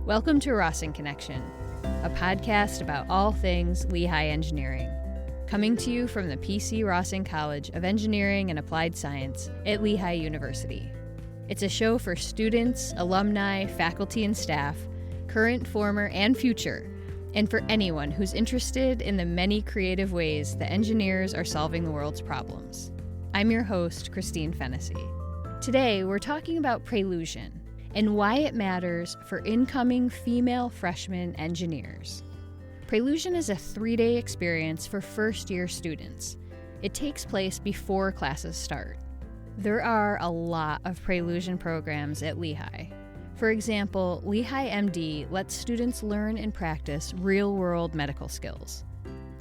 Welcome to Rossing Connection, a podcast about all things Lehigh engineering, coming to you from the P.C. Rossing College of Engineering and Applied Science at Lehigh University. It's a show for students, alumni, faculty, and staff, current, former, and future, and for anyone who's interested in the many creative ways that engineers are solving the world's problems. I'm your host, Christine Fennessy. Today, we're talking about preLUsion and why it matters for incoming female freshman engineers. preLUsion is a 3-day experience for first-year students. It takes place before classes start. There are a lot of preLUsion programs at Lehigh. For example, Lehigh MD lets students learn and practice real-world medical skills.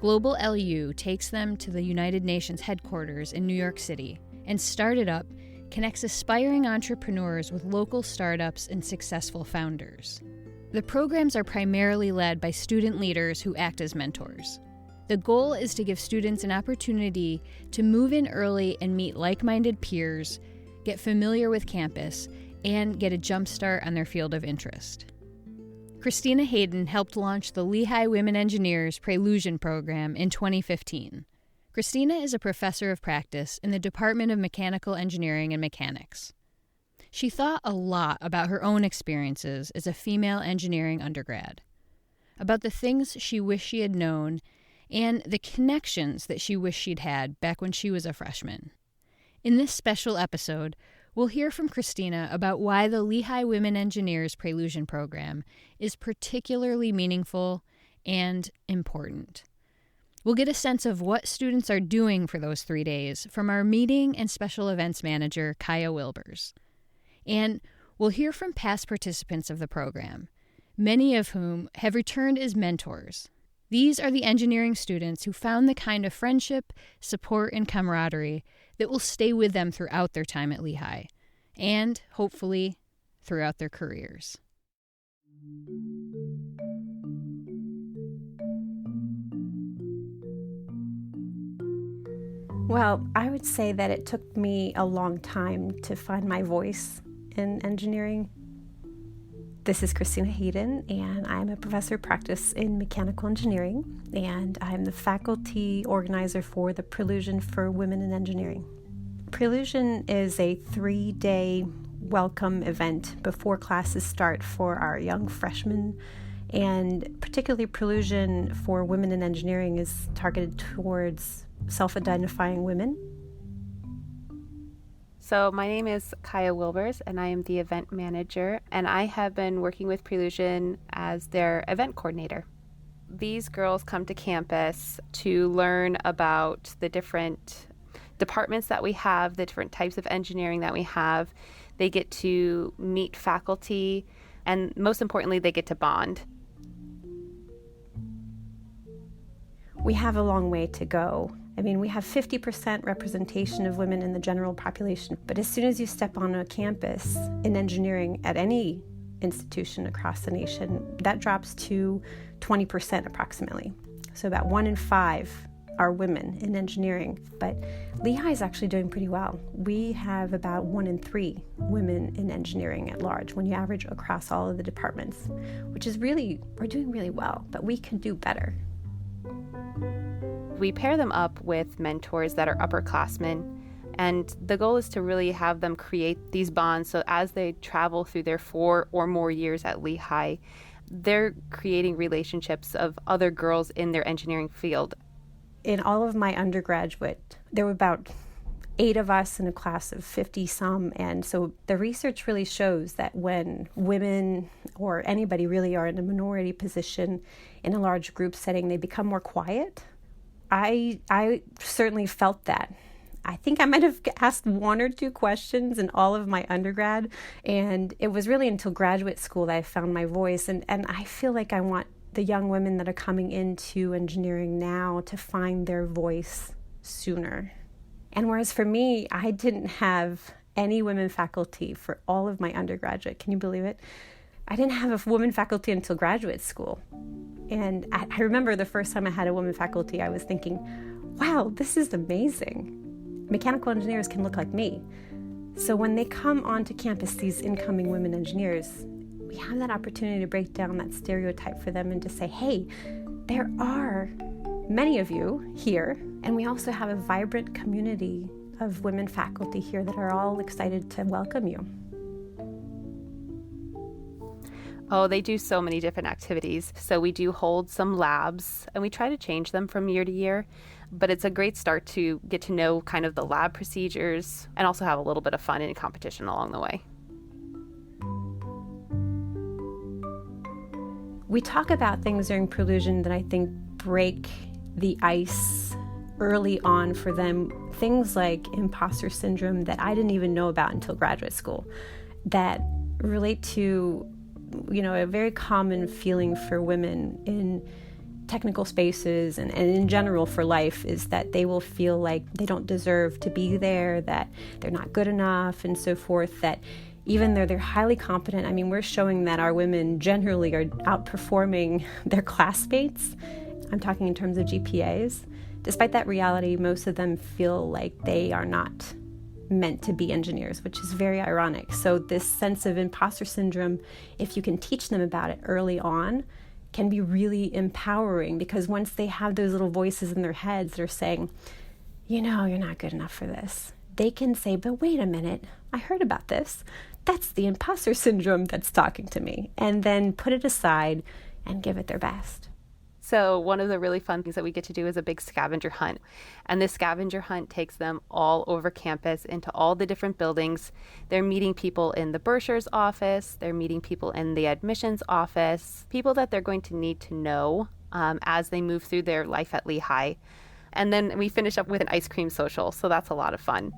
Global LU takes them to the United Nations headquarters in New York City, and Started Up connects aspiring entrepreneurs with local startups and successful founders. The programs are primarily led by student leaders who act as mentors. The goal is to give students an opportunity to move in early and meet like-minded peers, get familiar with campus, and get a jump start on their field of interest. Christina Haden helped launch the Lehigh Women Engineers preLUsion program in 2015. Christina is a professor of practice in the Department of Mechanical Engineering and Mechanics. She thought a lot about her own experiences as a female engineering undergrad, about the things she wished she had known, and the connections that she wished she'd had back when she was a freshman. In this special episode, we'll hear from Christina about why the Lehigh Women Engineers preLUsion program is particularly meaningful and important. We'll get a sense of what students are doing for those 3 days from our meeting and special events manager, Kaya Wilbers. And we'll hear from past participants of the program, many of whom have returned as mentors. These are the engineering students who found the kind of friendship, support, and camaraderie that will stay with them throughout their time at Lehigh, and, hopefully, throughout their careers. Well, I would say that it took me a long time to find my voice in engineering. This is Christina Haden, and I'm a professor of practice in mechanical engineering, and I'm the faculty organizer for the preLUsion for Women in Engineering. preLUsion is a 3-day welcome event before classes start for our young freshmen, and particularly preLUsion for Women in Engineering is targeted towards self-identifying women. So my name is Kaya Wilbers, and I am the event manager, and I have been working with preLUsion as their event coordinator. These girls come to campus to learn about the different departments that we have, the different types of engineering that we have. They get to meet faculty, and most importantly, they get to bond. We have a long way to go. I mean, we have 50% representation of women in the general population, but as soon as you step on a campus in engineering at any institution across the nation, that drops to 20% approximately. So about 1 in 5 are women in engineering, but Lehigh is actually doing pretty well. We have about 1 in 3 women in engineering at large when you average across all of the departments, which is really, we're doing really well, but we can do better. We pair them up with mentors that are upperclassmen, and the goal is to really have them create these bonds so as they travel through their 4 or more years at Lehigh, they're creating relationships of other girls in their engineering field. In all of my undergraduate, there were about 8 of us in a class of 50-some, and so the research really shows that when women or anybody really are in a minority position in a large group setting, they become more quiet. I certainly felt that. I think I might have asked 1 or 2 questions in all of my undergrad, and it was really until graduate school that I found my voice, and I feel like I want the young women that are coming into engineering now to find their voice sooner. And whereas for me, I didn't have any women faculty for all of my undergraduate, can you believe it? I didn't have a woman faculty until graduate school. And I remember the first time I had a woman faculty, I was thinking, wow, this is amazing. Mechanical engineers can look like me. So when they come onto campus, these incoming women engineers, we have that opportunity to break down that stereotype for them and to say, hey, there are many of you here, and we also have a vibrant community of women faculty here that are all excited to welcome you. Oh, they do so many different activities. So we do hold some labs, and we try to change them from year to year. But it's a great start to get to know kind of the lab procedures and also have a little bit of fun and competition along the way. We talk about things during preLUsion that I think break the ice early on for them. Things like imposter syndrome that I didn't even know about until graduate school, that relate to, a very common feeling for women in technical spaces and in general for life, is that they will feel like they don't deserve to be there, that they're not good enough, and so forth, that even though they're highly competent, we're showing that our women generally are outperforming their classmates. I'm talking in terms of GPAs. Despite that reality, most of them feel like they are not meant to be engineers, which is very ironic. So this sense of imposter syndrome, if you can teach them about it early on, can be really empowering, because once they have those little voices in their heads that are saying, you're not good enough for this, they can say, but wait a minute, I heard about this. That's the imposter syndrome that's talking to me. And then put it aside and give it their best. So one of the really fun things that we get to do is a big scavenger hunt. And this scavenger hunt takes them all over campus into all the different buildings. They're meeting people in the bursar's office. They're meeting people in the admissions office, people that they're going to need to know as they move through their life at Lehigh. And then we finish up with an ice cream social. So that's a lot of fun.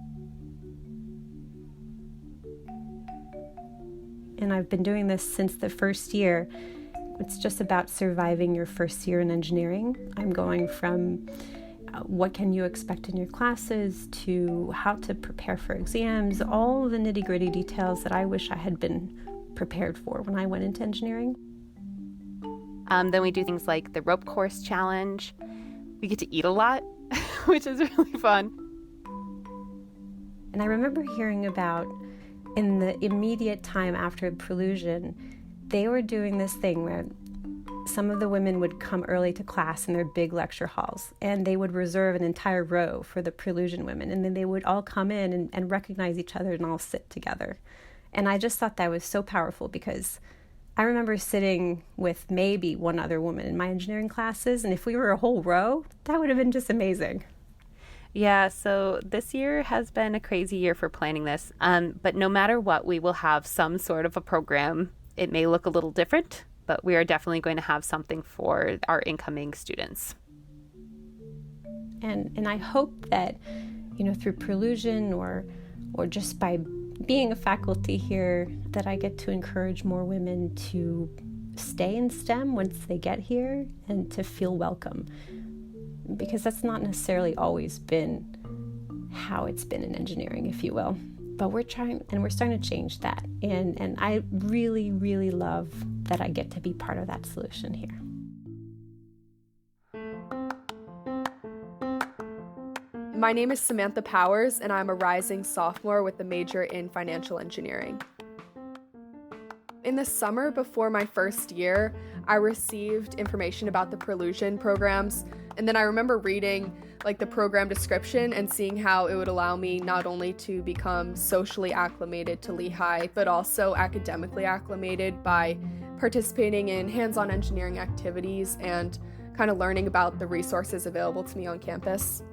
And I've been doing this since the first year. It's just about surviving your first year in engineering. I'm going from what can you expect in your classes to how to prepare for exams, all the nitty-gritty details that I wish I had been prepared for when I went into engineering. Then we do things like the rope course challenge. We get to eat a lot, which is really fun. And I remember hearing about, in the immediate time after preLUsion, they were doing this thing where some of the women would come early to class in their big lecture halls, and they would reserve an entire row for the preLUsion women, and then they would all come in and recognize each other and all sit together. And I just thought that was so powerful, because I remember sitting with maybe one other woman in my engineering classes, and if we were a whole row, that would have been just amazing. Yeah, so this year has been a crazy year for planning this, but no matter what, we will have some sort of a program. It may look a little different, but we are definitely going to have something for our incoming students. And I hope that, through preLUsion or just by being a faculty here, that I get to encourage more women to stay in STEM once they get here and to feel welcome. Because that's not necessarily always been how it's been in engineering, if you will. But we're trying, and we're starting to change that. And I really, really love that I get to be part of that solution here. My name is Samantha Powers, and I'm a rising sophomore with a major in financial engineering. In the summer before my first year, I received information about the preLUsion programs, and then I remember reading the program description and seeing how it would allow me not only to become socially acclimated to Lehigh, but also academically acclimated by participating in hands-on engineering activities and kind of learning about the resources available to me on campus.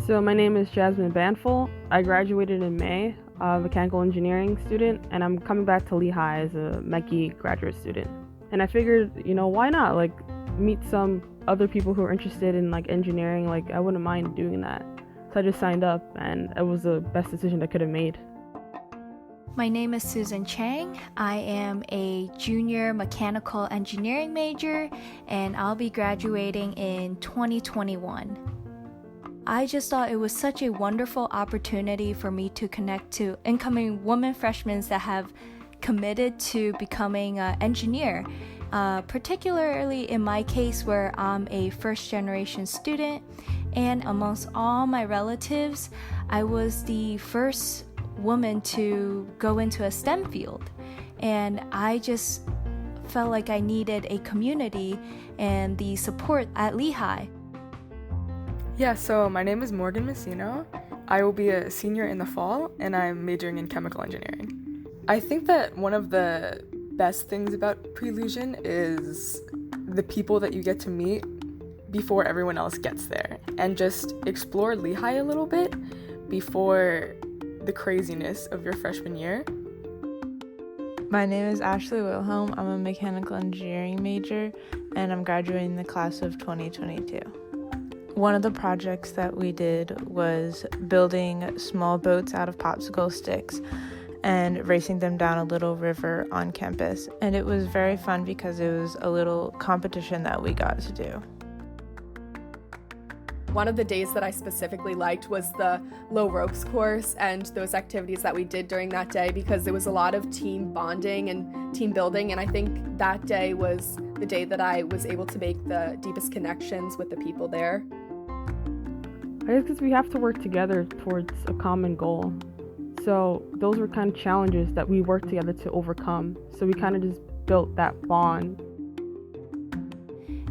So my name is Jasmine Banful. I graduated in May, a mechanical engineering student, and I'm coming back to Lehigh as a Mechie graduate student. And I figured, why not meet some other people who are interested in engineering. I wouldn't mind doing that. So I just signed up, and it was the best decision I could have made. My name is Susan Chang. I am a junior mechanical engineering major, and I'll be graduating in 2021. I just thought it was such a wonderful opportunity for me to connect to incoming women freshmen that have committed to becoming an engineer. Particularly in my case, where I'm a first-generation student, and amongst all my relatives, I was the first woman to go into a STEM field. and I just felt like I needed a community and the support at Lehigh. Yeah, so my name is Morgan Messino. I will be a senior in the fall, and I'm majoring in chemical engineering. I think that one of the best things about preLUsion is the people that you get to meet before everyone else gets there, and just explore Lehigh a little bit before the craziness of your freshman year. My name is Ashley Wilhelm. I'm a mechanical engineering major, and I'm graduating the class of 2022. One of the projects that we did was building small boats out of popsicle sticks and racing them down a little river on campus. And it was very fun because it was a little competition that we got to do. One of the days that I specifically liked was the low ropes course and those activities that we did during that day, because there was a lot of team bonding and team building, and I think that day was the day that I was able to make the deepest connections with the people there. I guess because we have to work together towards a common goal. So those were kind of challenges that we worked together to overcome. So we kind of just built that bond.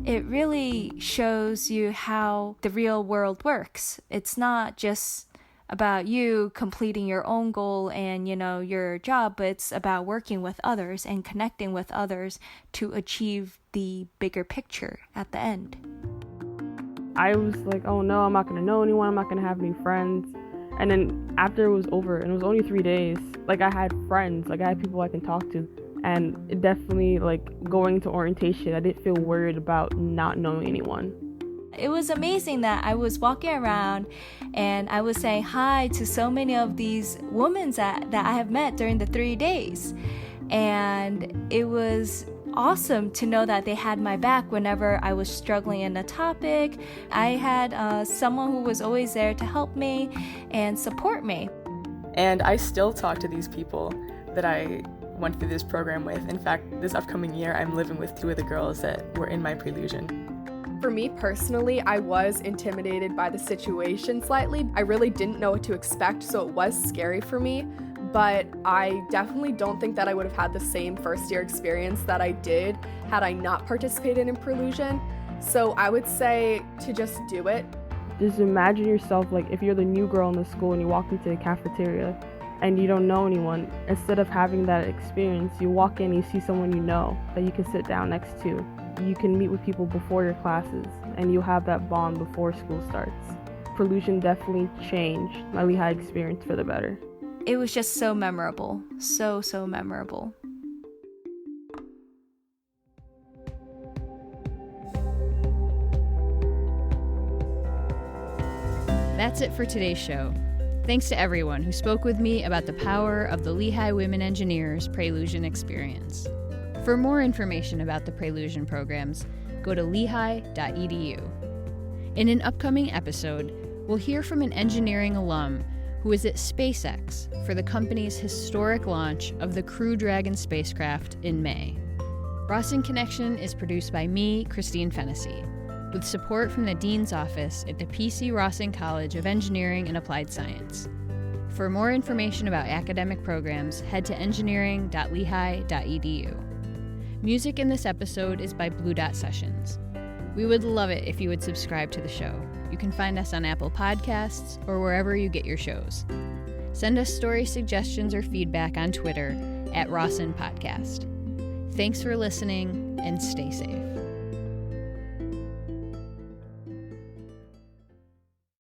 It really shows you how the real world works. It's not just about you completing your own goal and, your job, but it's about working with others and connecting with others to achieve the bigger picture at the end. I was like, oh no, I'm not going to know anyone. I'm not going to have any friends. And then after it was over, and it was only 3 days, I had friends, I had people I can talk to. And it definitely, going to orientation, I didn't feel worried about not knowing anyone. It was amazing that I was walking around and I was saying hi to so many of these women that I have met during the 3 days. And it was awesome to know that they had my back whenever I was struggling in a topic. I had someone who was always there to help me and support me. And I still talk to these people that I went through this program with. In fact, this upcoming year, I'm living with 2 of the girls that were in my preLUsion. For me personally, I was intimidated by the situation slightly. I really didn't know what to expect, so it was scary for me. But I definitely don't think that I would have had the same first year experience that I did had I not participated in preLUsion. So I would say to just do it. Just imagine yourself if you're the new girl in the school and you walk into the cafeteria and you don't know anyone. Instead of having that experience, you walk in, you see someone you know that you can sit down next to. You can meet with people before your classes, and you'll have that bond before school starts. preLUsion definitely changed my Lehigh experience for the better. It was just so memorable, so memorable. That's it for today's show. Thanks to everyone who spoke with me about the power of the Lehigh Women Engineers preLUsion experience. For more information about the preLUsion programs, go to lehigh.edu. In an upcoming episode, we'll hear from an engineering alum who is at SpaceX for the company's historic launch of the Crew Dragon spacecraft in May. Rossin Connection is produced by me, Christine Fennessy, with support from the Dean's Office at the PC Rossin College of Engineering and Applied Science. For more information about academic programs, head to engineering.lehigh.edu. Music in this episode is by Blue Dot Sessions. We would love it if you would subscribe to the show. You can find us on Apple Podcasts or wherever you get your shows. Send us story suggestions or feedback on Twitter @RossinPodcast. Thanks for listening, and stay safe.